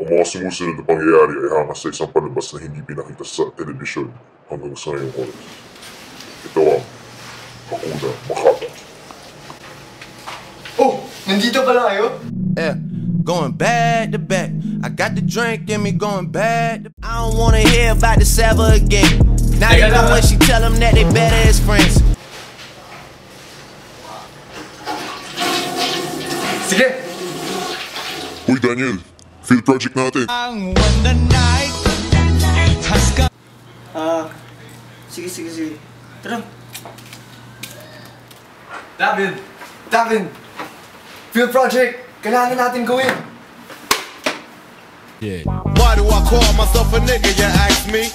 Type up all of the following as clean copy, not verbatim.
Ang mga sumusunod na pangyayari ay hangas sa isang palabas na hindi pinakita sa telebisyon hanggang sa ngayong oras. Ito ang Hakuna Matata. Oh! Nandito pala kayo? Yeah, going back to back. I got the drink in me going back. I don't wanna hear about the Sava again. Not even when she tell them that they better as friends. Sige! Uy Daniel, field project natin. Sige. Tara. Davin! Field project! Kailangan natin gawin! Yeah. Why do I call myself a nigga, you ask me?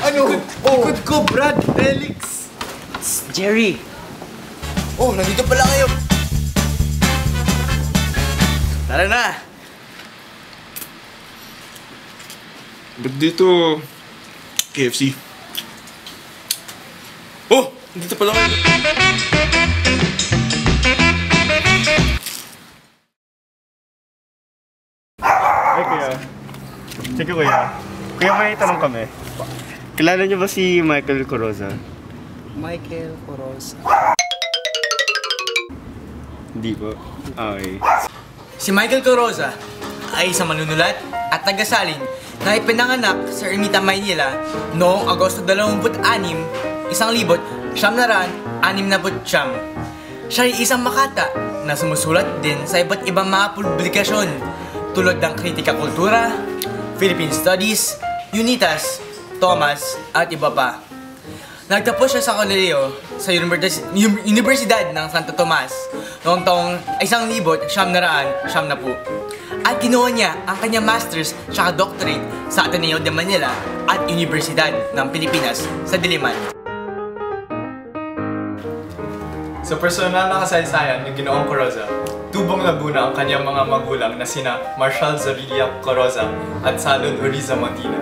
Ano? Good ko, Brad! Felix! Jerry! Oh, nandito pala kayo! Tara na! Ba't dito KFC? Oh! Dito pala kayo! Ay, kuya. Sige, kuya. Kuya, may tanong kami. Kilala niyo ba si Michael Coroza? Michael Coroza. Hindi po. Okay. Si Michael Coroza ay isang manunulat at tagasaling na ipinanganak sa Ermita, Maynila noong Agosto 26, 1969. Siya ay isang makata na sumusulat din sa iba't ibang mga publikasyon tulad ng Kritika Kultura, Philippine Studies, Unitas, Thomas at iba pa. Nagtapos siya sa kolehiyo sa Universidad ng Santo Tomas noong taong 1970 at kinuha niya ang kanyang master's at doctorate sa Ateneo de Manila at Universidad ng Pilipinas sa Diliman. Sa personal na kasaysayan ng Ginoong Coroza, tubong Laguna ang kanyang mga magulang na sina Marshal Zavilla Coroza at Salon Uriza Montina.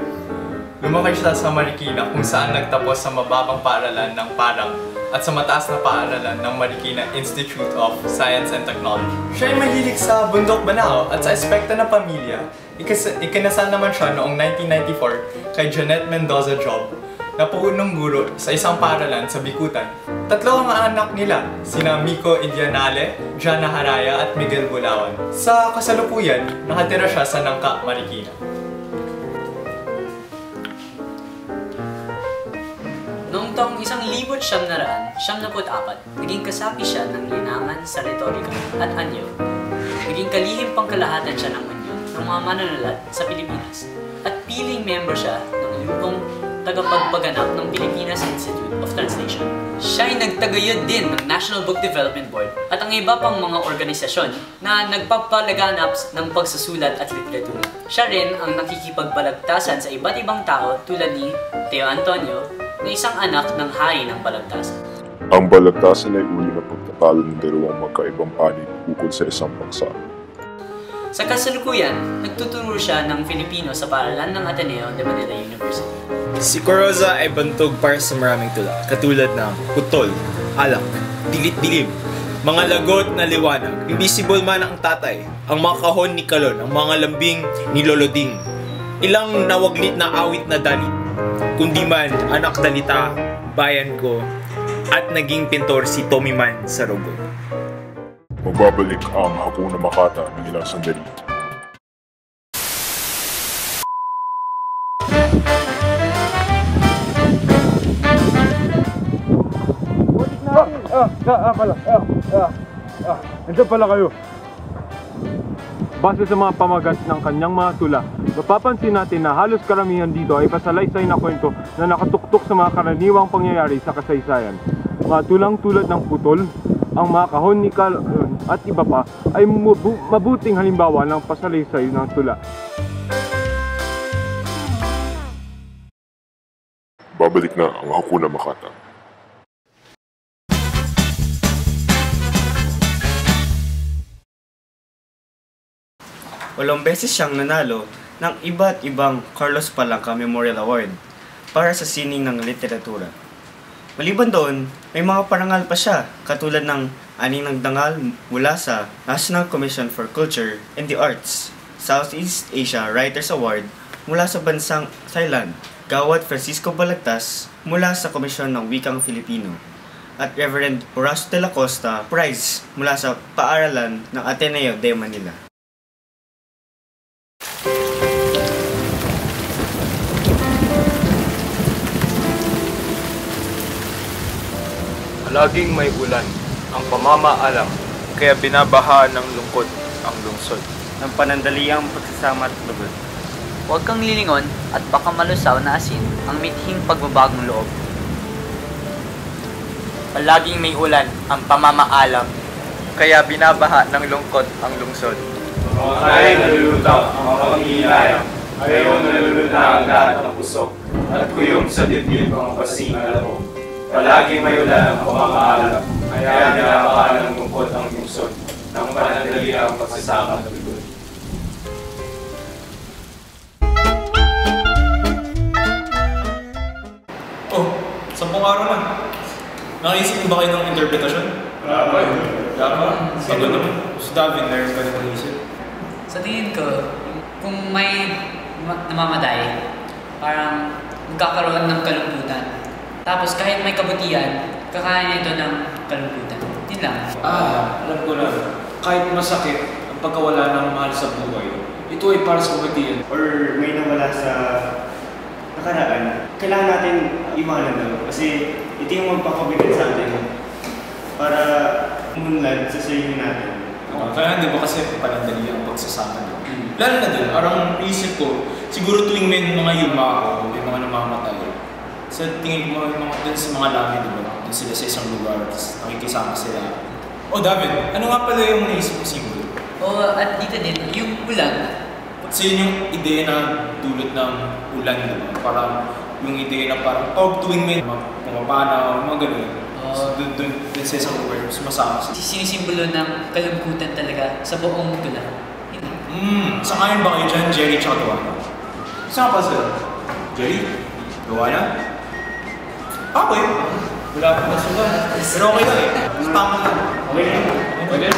Lumaki siya sa Marikina kung saan nagtapos sa mababang paaralan ng Parang at sa mataas na paaralan ng Marikina Institute of Science and Technology. Siya ay mahilig sa bundok banao at sa aspekto ng pamilya. Ikinasal naman siya noong 1994 kay Janet Mendoza Job, na punong guro sa isang paaralan sa Bikutan. Tatlo ang anak nila, sina Miko Indianale, Jana Haraya at Miguel Bulawan. Sa kasalukuyan, nakatira siya sa Nangka, Marikina. Noong taong 1974, naging kasapi siya ng linangan sa retorika at anyo. Naging kalihim pangkalahatan siya ng unyon ng mga manunulat sa Pilipinas at piling member siya ng grupong tagapagpaganap ng Pilipinas Institute of Translation. Siya ay nagtaguyod din ng National Book Development Board at ang iba pang mga organisasyon na nagpapalaganap ng pagsusulat at literatura. Siya rin ang nakikipagbalagtasan sa iba't ibang tao tulad ni Teo Antonio, na isang anak ng hari ng balagtasan. Ang balagtasan ay uri na pagtatalo ng dalawang magkaibang panig ukol sa isang bansa. Sa kasalukuyan, nagtuturo siya ng Filipino sa paaralan ng Ateneo de Manila University. Si Coroza ay bantog para sa maraming tula, katulad ng putol, alak, dilit-dilim, mga lagot na liwanag, invisible man ang tatay, ang mga kahon ni Kalon, ang mga lambing ni Loloding, ilang nawaglit na awit na danit, kundi man anak dalita, bayan ko, at naging pintor si Tommy Man sa Rogo. Magbabalik ang Hakuna Matata ng ilang sandali. Nandiyan pala kayo. Base sa mga pamagat ng kanyang mga tula, mapapansin natin na halos karamihan dito ay pasalaysay na kwento na nakatuktok sa mga karaniwang pangyayari sa kasaysayan. Mga tulang tulad ng putol, ang mga kahon ni Kalon at iba pa ay mabuting halimbawa ng pasalaysay ng tula. Babalik na ang Hakuna Matata. Walong beses siyang nanalo ng iba't ibang Carlos Palanca Memorial Award para sa sining ng literatura. Maliban doon, may mga parangal pa siya katulad ng Aning Nagdangal mula sa National Commission for Culture and the Arts, Southeast Asia Writers Award mula sa bansang Thailand, Gawad Francisco Balagtas mula sa Komisyon ng Wikang Filipino, at Reverend Horacio de la Costa Prize mula sa Paaralan ng Ateneo de Manila. Laging may ulan ang pamamaalam, kaya binabaha ng lungkot ang lungsod. Ng panandaliang pagsasama at lugod. Huwag kang lilingon at baka malusaw na asin ang mithing pagbabagong loob. Palaging may ulan ang pamamaalam, kaya binabaha ng lungkot ang lungsod. Mga kaya nalulutaw ang mga pag-iilayang, ayaw naluluta ang lahat ng pusok, at kuyong sa dibdib ang pasing alabo. Palaging may ulan ang pamamaalam, kaya binabaha ng lungkot ang lungsod, ng panandaliang pagsasama at lugod. Oh, 10 araw na. Nakaisip mo ba kayo ng interpretasyon? Dapat. Sabi naman. Si David, meron ka na pag-isip. Sa tingin ko, kung may namamatay, parang magkakaroon ng kalungkutan. Tapos kahit may kabutihan, kakain ito ng kalungkutan. Yun lang. Alam ko na. Kahit masakit ang pagkawala ng mahal sa buhay, ito ay para sa kabutihan. Or may nawala sa nakaraan, kailangan natin iwanan daw. Kasi ito yung magpakabigat sa atin para umunlad sa sarili natin. Kaya di ba kasi panandali ang pagsasama doon. Lalo na doon, parang isip ko, siguro tuwing may mga yumao, may mga namamatay, sa tingin ko mga dun sa mga labi, di ba? Dun sila sa isang lugar, nakikisama sila. David, ano nga pala yung naisip mo simbolo? At dito din, yung ulan. Kasi yun yung ideya na dulot ng ulan, di ba? Parang yung ideya na parang tuwing may pumapanaw, mga ganun. So, dun sa isang lugar, sumasama sila. Sinisimbolo ng kalungkutan talaga sa buong tula. Saan ngayon ba kayo dyan, Jerry tsaka Gawana? Saan pa sila? Jerry? Gawana? Okay. Wala pa na sila. Pero okay lang eh. Tama lang. Okay lang. Okay.